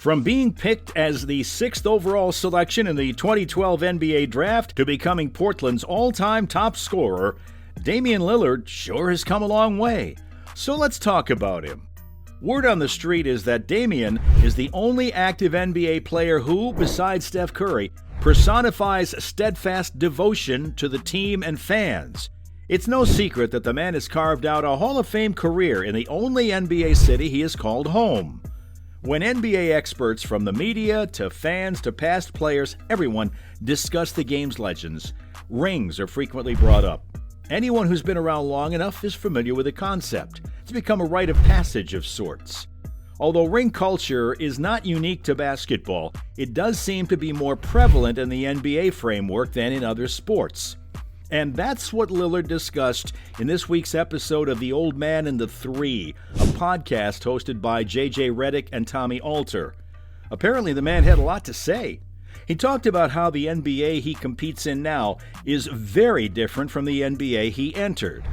From being picked as the 6th overall selection in the 2012 NBA Draft to becoming Portland's all-time top scorer, Damian Lillard sure has come a long way. So let's talk about him. Word on the street is that Damian is the only active NBA player who, besides Steph Curry, personifies steadfast devotion to the team and fans. It's no secret that the man has carved out a Hall of Fame career in the only NBA city he has called home. When NBA experts from the media to fans to past players, everyone discuss the game's legends, rings are frequently brought up. Anyone who's been around long enough is familiar with the concept. It's become a rite of passage of sorts. Although ring culture is not unique to basketball, it does seem to be more prevalent in the NBA framework than in other sports. And that's what Lillard discussed in this week's episode of The Old Man and the Three, a podcast hosted by J.J. Redick and Tommy Alter. Apparently the man had a lot to say. He talked about how the NBA he competes in now is very different from the NBA he entered.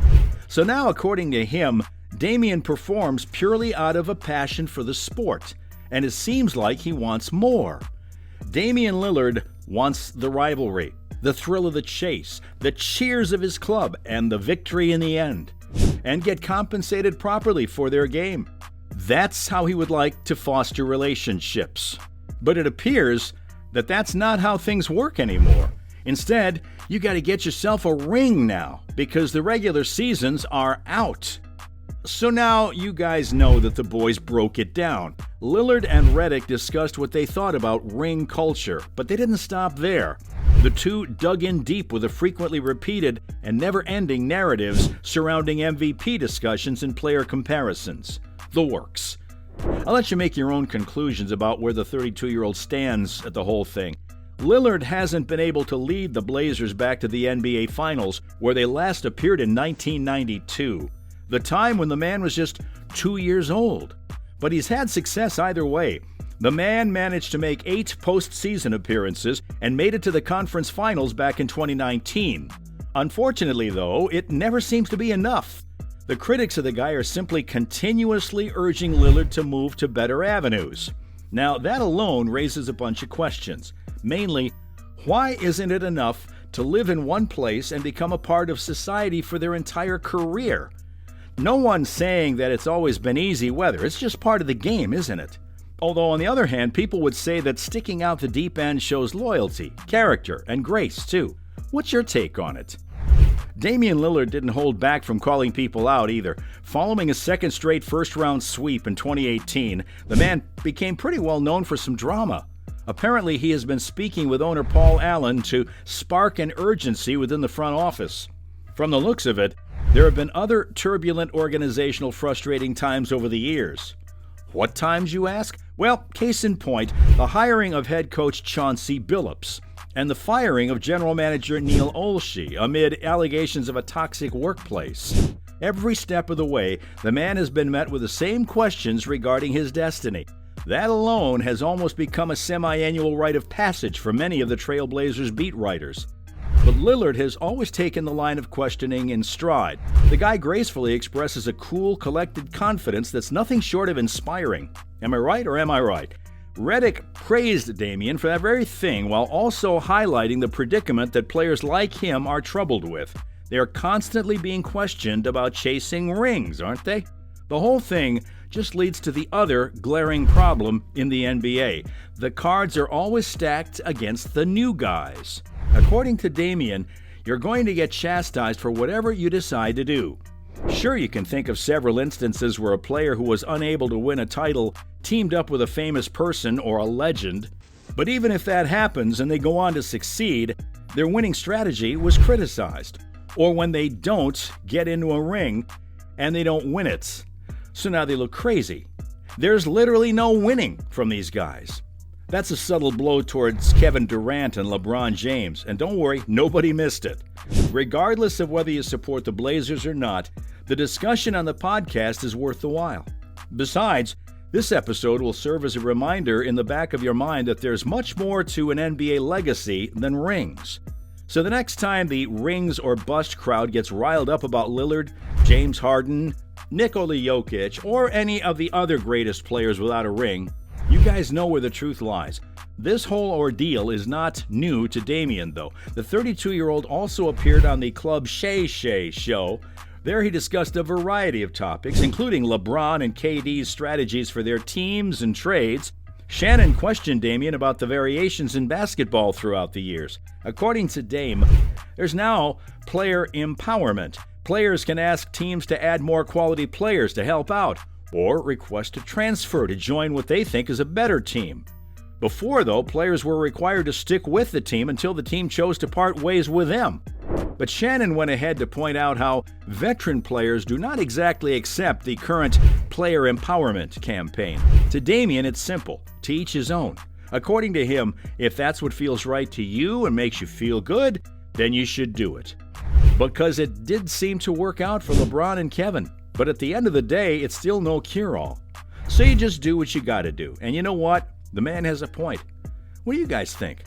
So now, according to him, Damian performs purely out of a passion for the sport, and it seems like he wants more. Damian Lillard wants the rivalry, the thrill of the chase, the cheers of his club, and the victory in the end, and get compensated properly for their game. That's how he would like to foster relationships. But it appears that that's not how things work anymore. Instead, you got to get yourself a ring now, because the regular seasons are out. So now you guys know that the boys broke it down. Lillard and Redick discussed what they thought about ring culture, but they didn't stop there. The two dug in deep with the frequently repeated and never-ending narratives surrounding MVP discussions and player comparisons. The works. I'll let you make your own conclusions about where the 32-year-old stands at the whole thing. Lillard hasn't been able to lead the Blazers back to the NBA Finals, where they last appeared in 1992, the time when the man was just 2 years old. But he's had success either way. The man managed to make 8 postseason appearances and made it to the conference finals back in 2019. Unfortunately, though, it never seems to be enough. The critics of the guy are simply continuously urging Lillard to move to better avenues. Now, that alone raises a bunch of questions. Mainly, why isn't it enough to live in one place and become a part of society for their entire career? No one's saying that it's always been easy weather. It's just part of the game, isn't it? Although, on the other hand, people would say that sticking out the deep end shows loyalty, character, and grace, too. What's your take on it? Damian Lillard didn't hold back from calling people out either. Following a second straight first-round sweep in 2018, the man became pretty well known for some drama. Apparently, he has been speaking with owner Paul Allen to spark an urgency within the front office. From the looks of it, there have been other turbulent organizational frustrating times over the years. What times, you ask? Well, case in point, the hiring of head coach Chauncey Billups and the firing of general manager Neil Olshey amid allegations of a toxic workplace. Every step of the way, the man has been met with the same questions regarding his destiny. That alone has almost become a semi-annual rite of passage for many of the Trailblazers beat writers. But Lillard has always taken the line of questioning in stride. The guy gracefully expresses a cool, collected confidence that's nothing short of inspiring. Am I right or am I right? Redick praised Damian for that very thing while also highlighting the predicament that players like him are troubled with. They are constantly being questioned about chasing rings, aren't they? The whole thing just leads to the other glaring problem in the NBA. The cards are always stacked against the new guys. According to Damian, you're going to get chastised for whatever you decide to do. Sure, you can think of several instances where a player who was unable to win a title teamed up with a famous person or a legend. But even if that happens and they go on to succeed, their winning strategy was criticized. Or when they don't get into a ring and they don't win it. So now they look crazy. There's literally no winning from these guys. That's a subtle blow towards Kevin Durant and LeBron James, and don't worry, nobody missed it. Regardless of whether you support the Blazers or not, the discussion on the podcast is worth the while. Besides, this episode will serve as a reminder in the back of your mind that there's much more to an NBA legacy than rings. So the next time the rings or bust crowd gets riled up about Lillard, James Harden, Nikola Jokic, or any of the other greatest players without a ring, You guys know where the truth lies. This whole ordeal is not new to Damian, though. The 32-year-old also appeared on the Club Shay Shay show. There he discussed a variety of topics, including LeBron and KD's strategies for their teams and trades. Shannon questioned Damian about the variations in basketball throughout the years. According to Dame, there's now player empowerment. Players can ask teams to add more quality players to help out, or request a transfer to join what they think is a better team. Before, though, players were required to stick with the team until the team chose to part ways with them. But Shannon went ahead to point out how veteran players do not exactly accept the current player empowerment campaign. To Damian, it's simple: to each his own. According to him, if that's what feels right to you and makes you feel good, then you should do it. Because it did seem to work out for LeBron and Kevin. But at the end of the day, it's still no cure-all. So you just do what you gotta do. And you know what? The man has a point. What do you guys think?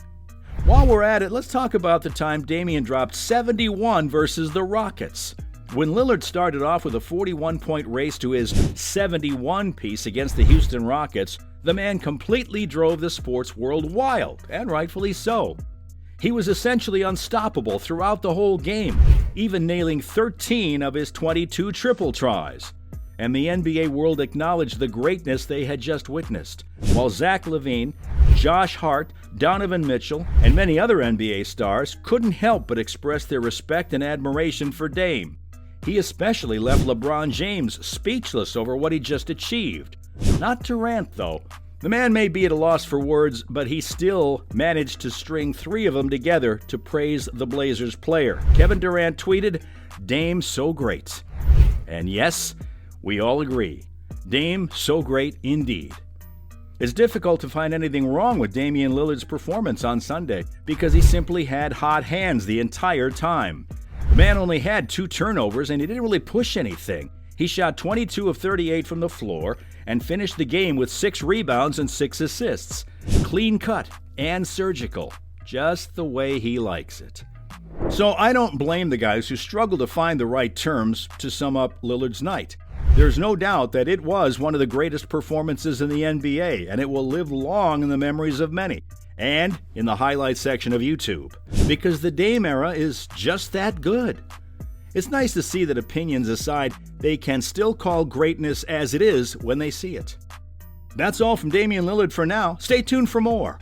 While we're at it, let's talk about the time Damian dropped 71 versus the Rockets. When Lillard started off with a 41-point race to his 71 piece against the Houston Rockets, the man completely drove the sports world wild, and rightfully so. He was essentially unstoppable throughout the whole game, even nailing 13 of his 22 triple tries. And the NBA world acknowledged the greatness they had just witnessed, while Zach LaVine, Josh Hart, Donovan Mitchell, and many other NBA stars couldn't help but express their respect and admiration for Dame. He especially left LeBron James speechless over what he just achieved. Not Durant, though. The man may be at a loss for words, but he still managed to string 3 of them together to praise the Blazers player. Kevin Durant tweeted, "Dame so great." And yes, we all agree. Dame so great indeed. It's difficult to find anything wrong with Damian Lillard's performance on Sunday because he simply had hot hands the entire time. The man only had 2 turnovers and he didn't really push anything. He shot 22 of 38 from the floor and finished the game with 6 rebounds and 6 assists. Clean cut and surgical, just the way he likes it. So I don't blame the guys who struggle to find the right terms to sum up Lillard's night. There's no doubt that it was one of the greatest performances in the NBA, and it will live long in the memories of many, and in the highlight section of YouTube, because the Dame era is just that good. It's nice to see that, opinions aside, they can still call greatness as it is when they see it. That's all from Damian Lillard for now. Stay tuned for more.